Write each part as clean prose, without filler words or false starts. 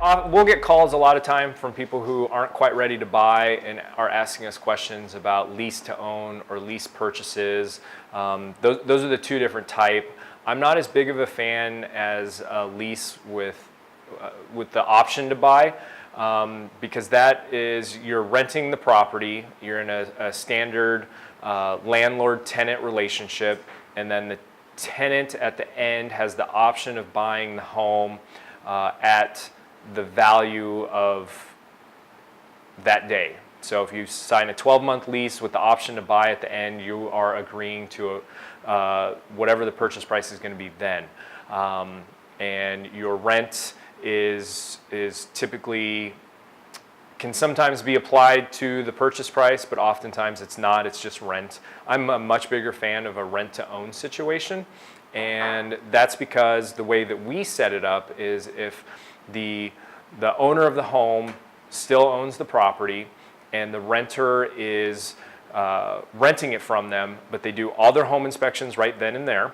We'll get calls a lot of time from people who aren't quite ready to buy and are asking us questions about lease to own or lease purchases. Those are the two different type. I'm not as big of a fan as a lease with the option to buy, because that is, you're renting the property, you're in a standard landlord-tenant relationship, and then the tenant at the end has the option of buying the home at the value of that day. So if you sign a 12-month lease with the option to buy at the end, you are agreeing to whatever the purchase price is going to be then. And your rent is typically, can sometimes be applied to the purchase price, but oftentimes it's not, it's just rent. I'm a much bigger fan of a rent-to-own situation, and that's because the way that we set it up is if the owner of the home still owns the property and the renter is renting it from them, but they do all their home inspections right then and there.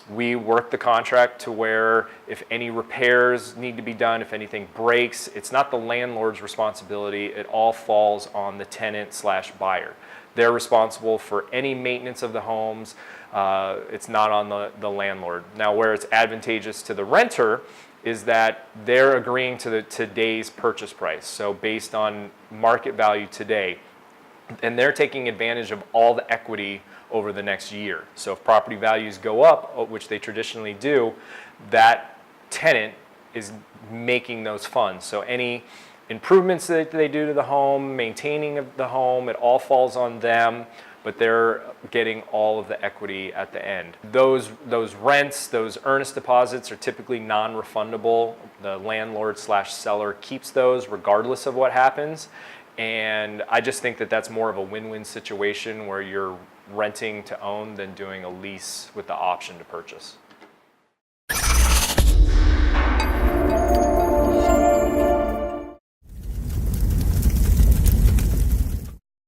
We work the contract to where if any repairs need to be done, if anything breaks, it's not the landlord's responsibility. It all falls on the tenant/buyer. They're responsible for any maintenance of the homes. It's not on the landlord. Now, where it's advantageous to the renter is that they're agreeing to today's purchase price. So based on market value today, and they're taking advantage of all the equity over the next year. So if property values go up, which they traditionally do, that tenant is making those funds. So any improvements that they do to the home, maintaining of the home, it all falls on them, but they're getting all of the equity at the end. Those rents, those earnest deposits are typically non-refundable. The landlord/seller keeps those regardless of what happens. And I just think that that's more of a win-win situation where you're renting to own than doing a lease with the option to purchase.